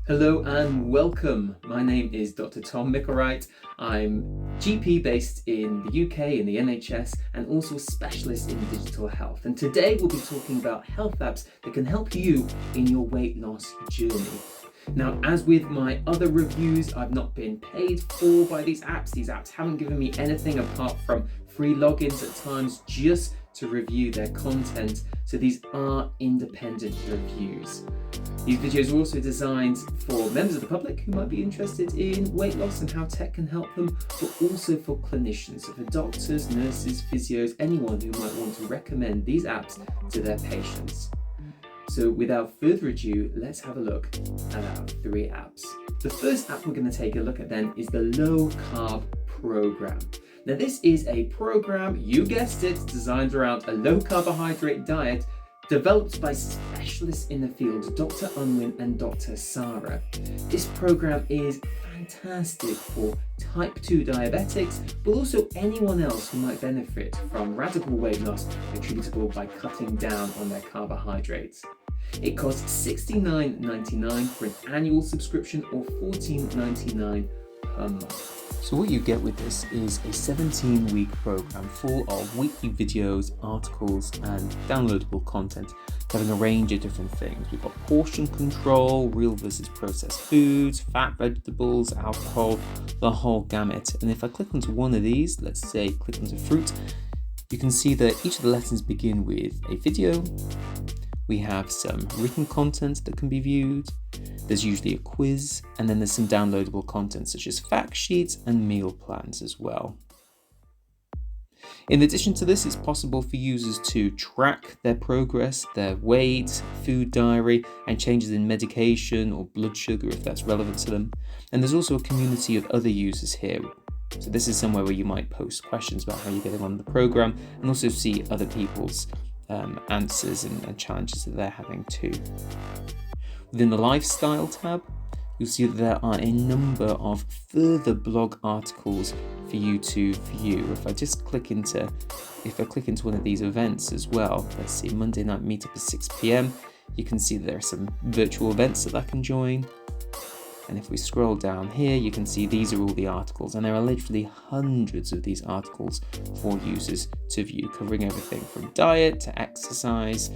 Hello and welcome. My name is Dr. Tom Micklewright. I'm GP based in the UK in the NHS and also a specialist in digital health. And today we'll be talking about health apps that can help you in your weight loss journey. Now, as with my other reviews, I've not been paid for by these apps. These apps haven't given me anything apart from free logins at times just to review their content. So these are independent reviews. These videos are also designed for members of the public who might be interested in weight loss and how tech can help them, but also for clinicians, so for doctors, nurses, physios, anyone who might want to recommend these apps to their patients. So without further ado, let's have a look at our 3 apps. The first app we're going to take a look at then is the Low Carb Program. Now this is a program, you guessed it, designed around a low carbohydrate diet developed by specialists in the field, Dr. Unwin and Dr. Sarah. This program is fantastic for type 2 diabetics, but also anyone else who might benefit from radical weight loss attributable by cutting down on their carbohydrates. It costs $69.99 for an annual subscription or $14.99 per month. So what you get with this is a 17-week program full of weekly videos, articles and downloadable content covering a range of different things. We've got portion control, real versus processed foods, fat, vegetables, alcohol, the whole gamut. And if I click onto one of these, let's say click onto fruit, you can see that each of the lessons begin with a video. We have some written content that can be viewed. There's usually a quiz, and then there's some downloadable content such as fact sheets and meal plans as well. In addition to this, it's possible for users to track their progress, their weight, food diary, and changes in medication or blood sugar if that's relevant to them. And there's also a community of other users here. So this is somewhere where you might post questions about how you're getting on the program and also see other people's answers and challenges that they're having too. Within the lifestyle tab, you'll see that there are a number of further blog articles for you to view. If I click into one of these events as well, let's see, Monday night meetup at 6 p.m, you can see that there are some virtual events that I can join. And if we scroll down here, you can see these are all the articles, and there are literally hundreds of these articles for users to view, covering everything from diet to exercise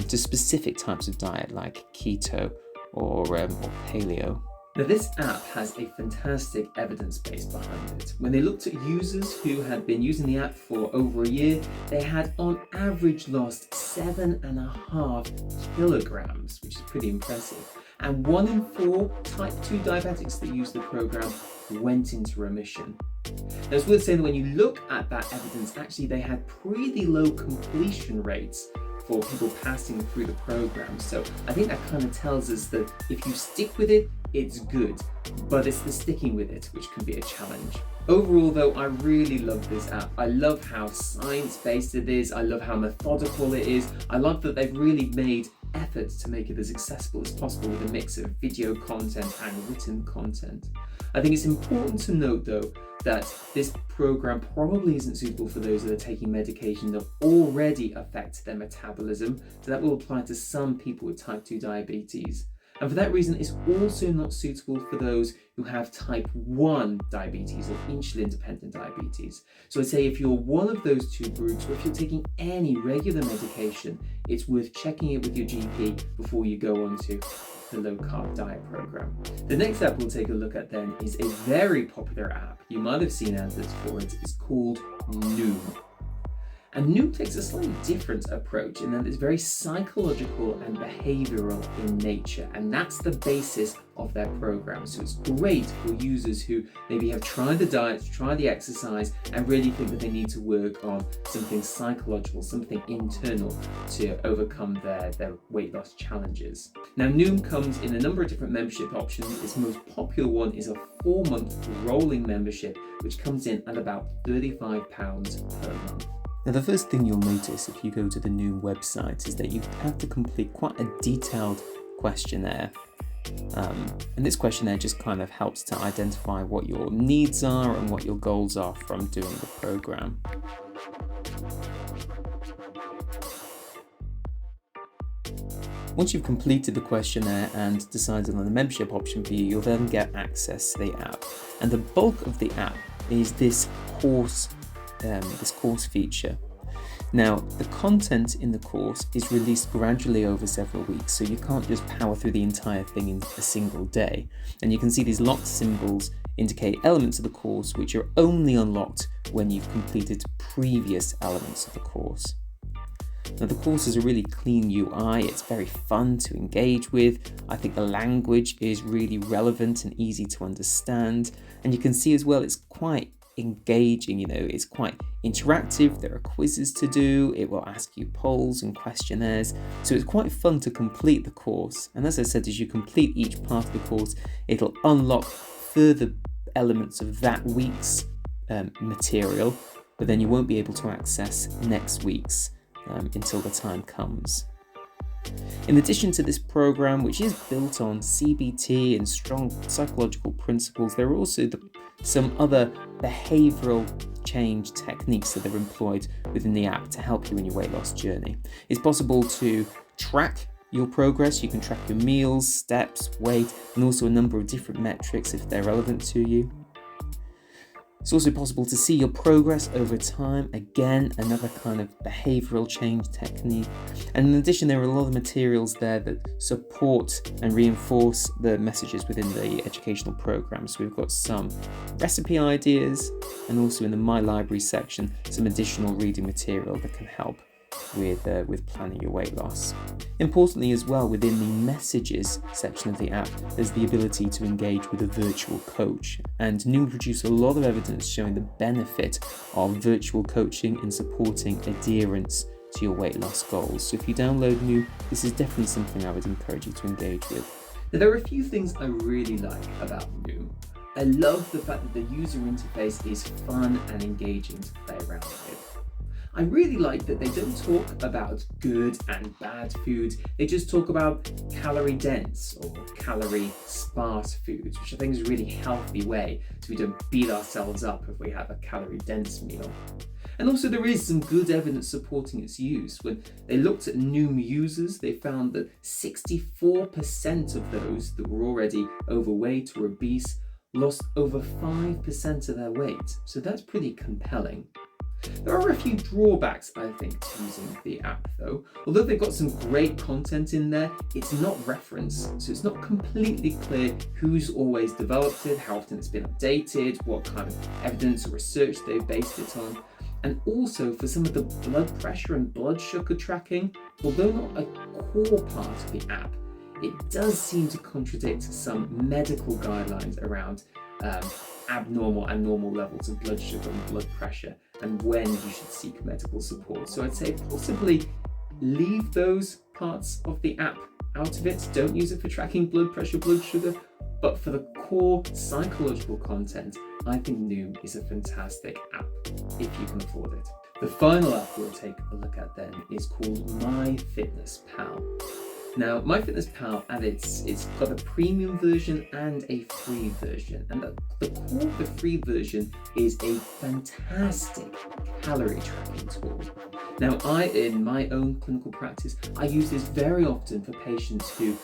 to specific types of diet like keto or paleo. Now this app has a fantastic evidence base behind it. When they looked at users who had been using the app for over a year, they had on average lost 7.5 kilograms, which is pretty impressive. And 1 in 4 type 2 diabetics that use the program went into remission. Now it's worth saying that when you look at that evidence, actually they had pretty low completion rates for people passing through the program. So I think that kind of tells us that if you stick with it, it's good, but it's the sticking with it which can be a challenge. Overall though, I really love this app. I love how science-based it is. I love how methodical it is. I love that they've really made efforts to make it as accessible as possible with a mix of video content and written content. I think it's important to note though that this program probably isn't suitable for those that are taking medication that already affect their metabolism, so that will apply to some people with type 2 diabetes. And for that reason, it's also not suitable for those who have type 1 diabetes or insulin-dependent diabetes. So I'd say if you're one of those two groups, or if you're taking any regular medication, it's worth checking it with your GP before you go onto the low carb diet program. The next app we'll take a look at then is a very popular app. You might have seen adverts for it. It's called Noom. And Noom takes a slightly different approach in that it's very psychological and behavioral in nature, and that's the basis of their program. So it's great for users who maybe have tried the diet, tried the exercise, and really think that they need to work on something psychological, something internal to overcome their weight loss challenges. Now Noom comes in a number of different membership options. Its most popular one is a 4-month rolling membership, which comes in at about £35 per month. Now the first thing you'll notice if you go to the Noom website is that you have to complete quite a detailed questionnaire. And this questionnaire just kind of helps to identify what your needs are and what your goals are from doing the program. Once you've completed the questionnaire and decided on the membership option for you, you'll then get access to the app. And the bulk of the app is this course feature. Now, the content in the course is released gradually over several weeks, so you can't just power through the entire thing in a single day. And you can see these locked symbols indicate elements of the course which are only unlocked when you've completed previous elements of the course. Now, the course has a really clean UI, it's very fun to engage with. I think the language is really relevant and easy to understand. And you can see as well, it's quite engaging, it's quite interactive. There are quizzes to do, it will ask you polls and questionnaires, so it's quite fun to complete the course. And as I said, as you complete each part of the course, it'll unlock further elements of that week's material, but then you won't be able to access next week's until the time comes. In addition to this program, which is built on CBT and strong psychological principles, there are also some other behavioural change techniques that are employed within the app to help you in your weight loss journey. It's possible to track your progress. You can track your meals, steps, weight, and also a number of different metrics if they're relevant to you. It's also possible to see your progress over time. Again, another kind of behavioural change technique. And in addition, there are a lot of materials there that support and reinforce the messages within the educational program. So we've got some recipe ideas, and also in the My Library section, some additional reading material that can help with planning your weight loss. Importantly as well, within the messages section of the app, there's the ability to engage with a virtual coach. And Noom produce a lot of evidence showing the benefit of virtual coaching in supporting adherence to your weight loss goals. So if you download Noom, this is definitely something I would encourage you to engage with. Now, there are a few things I really like about Noom. I love the fact that the user interface is fun and engaging to play around with. I really like that they don't talk about good and bad foods, they just talk about calorie dense or calorie sparse foods, which I think is a really healthy way so we don't beat ourselves up if we have a calorie dense meal. And also there is some good evidence supporting its use. When they looked at Noom users, they found that 64% of those that were already overweight or obese lost over 5% of their weight. So that's pretty compelling. There are a few drawbacks, I think, to using the app though. Although they've got some great content in there, it's not referenced, so it's not completely clear who's always developed it, how often it's been updated, what kind of evidence or research they've based it on. And also for some of the blood pressure and blood sugar tracking, although not a core part of the app, it does seem to contradict some medical guidelines around abnormal and normal levels of blood sugar and blood pressure and when you should seek medical support. So I'd say possibly leave those parts of the app out of it. Don't use it for tracking blood pressure, blood sugar, but for the core psychological content, I think Noom is a fantastic app if you can afford it. The final app we'll take a look at then is called MyFitnessPal. Now, MyFitnessPal, it's got a premium version and a free version. And the core of the free version is a fantastic calorie tracking tool. Now, in my own clinical practice, I use this very often for patients who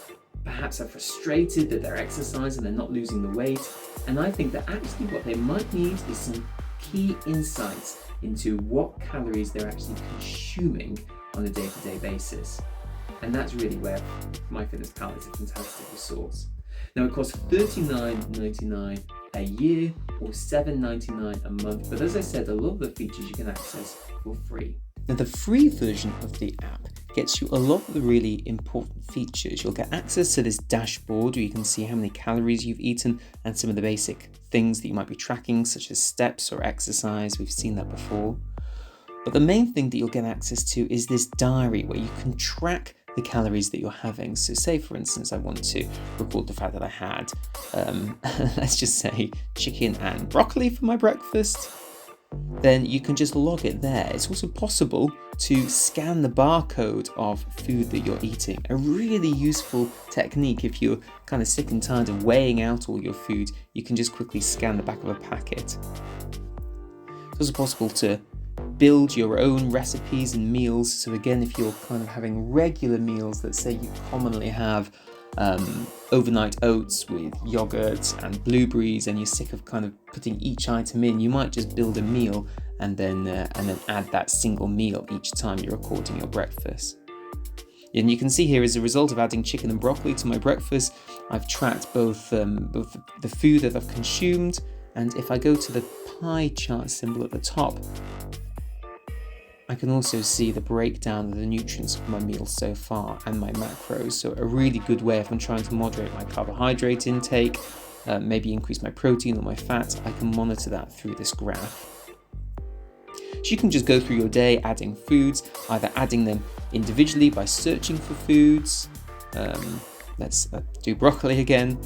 perhaps are frustrated that they're exercising, they're not losing the weight. And I think that actually what they might need is some key insights into what calories they're actually consuming on a day-to-day basis. And that's really where MyFitnessPal is a fantastic resource. Now it costs $39.99 a year or $7.99 a month, but as I said, a lot of the features you can access for free. Now the free version of the app gets you a lot of the really important features. You'll get access to this dashboard where you can see how many calories you've eaten and some of the basic things that you might be tracking, such as steps or exercise. We've seen that before. But the main thing that you'll get access to is this diary where you can track the calories that you're having. So say for instance I want to record the fact that I had let's just say chicken and broccoli for my breakfast, then you can just log it there. It's also possible to scan the barcode of food that you're eating, a really useful technique if you're kind of sick and tired of weighing out all your food. You can just quickly scan the back of a packet. It's also possible to build your own recipes and meals. So again, if you're kind of having regular meals, let's say you commonly have overnight oats with yogurt and blueberries, and you're sick of kind of putting each item in, you might just build a meal and then add that single meal each time you're recording your breakfast. And you can see here, as a result of adding chicken and broccoli to my breakfast, I've tracked both the food that I've consumed, and if I go to the pie chart symbol at the top, I can also see the breakdown of the nutrients of my meal so far and my macros. So a really good way if I'm trying to moderate my carbohydrate intake, maybe increase my protein or my fat, I can monitor that through this graph. So you can just go through your day adding foods, either adding them individually by searching for foods, let's do broccoli again,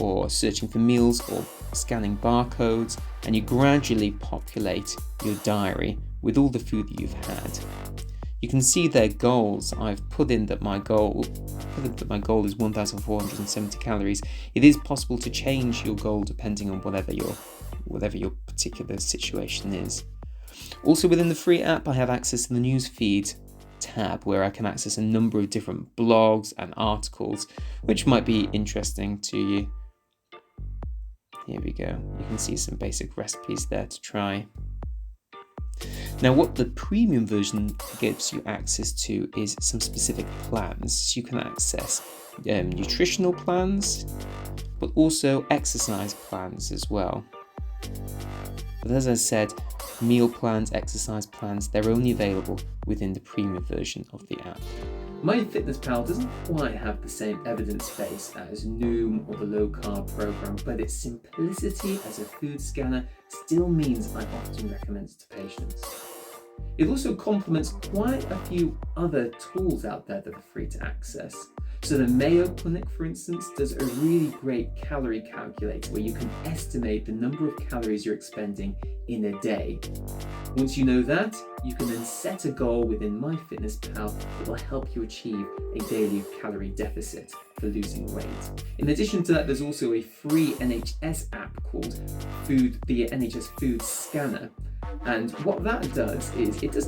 or searching for meals or scanning barcodes, and you gradually populate your diary with all the food that you've had. You can see their goals. I've put in that my goal is 1,470 calories. It is possible to change your goal depending on whatever your particular situation is. Also within the free app, I have access to the newsfeed tab where I can access a number of different blogs and articles which might be interesting to you. Here we go. You can see some basic recipes there to try. Now, what the premium version gives you access to is some specific plans. You can access nutritional plans, but also exercise plans as well. But as I said, meal plans, exercise plans, they're only available within the premium version of the app. MyFitnessPal doesn't quite have the same evidence base as Noom or the Low Carb Program, but its simplicity as a food scanner still means I often recommend it to patients. It also complements quite a few other tools out there that are free to access. So the Mayo Clinic, for instance, does a really great calorie calculator where you can estimate the number of calories you're expending in a day. Once you know that, you can then set a goal within MyFitnessPal that will help you achieve a daily calorie deficit for losing weight. In addition to that, there's also a free NHS app called the NHS Food Scanner. And what that does is it's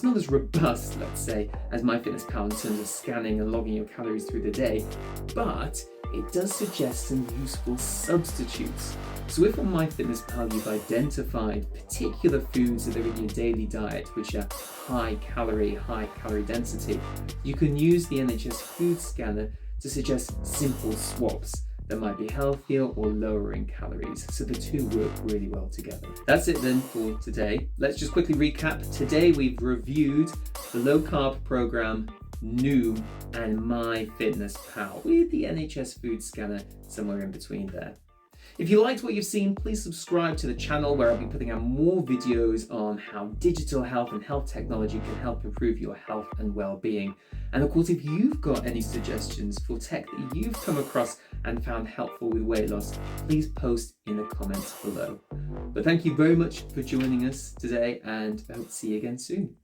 not as robust, let's say, as MyFitnessPal in terms of scanning and logging your calories through the day, but it does suggest some useful substitutes. So if on MyFitnessPal you've identified particular foods that are in your daily diet which are high calorie density, you can use the NHS Food Scanner to suggest simple swaps that might be healthier or lower in calories, so the two work really well together. That's it then for today. Let's just quickly recap. Today we've reviewed the Low Carb Program, Noom, and MyFitnessPal with the NHS Food Scanner somewhere in between there. If you liked what you've seen, please subscribe to the channel where I'll be putting out more videos on how digital health and health technology can help improve your health and well-being. And of course, if you've got any suggestions for tech that you've come across and found helpful with weight loss, please post in the comments below. But thank you very much for joining us today, and I hope to see you again soon.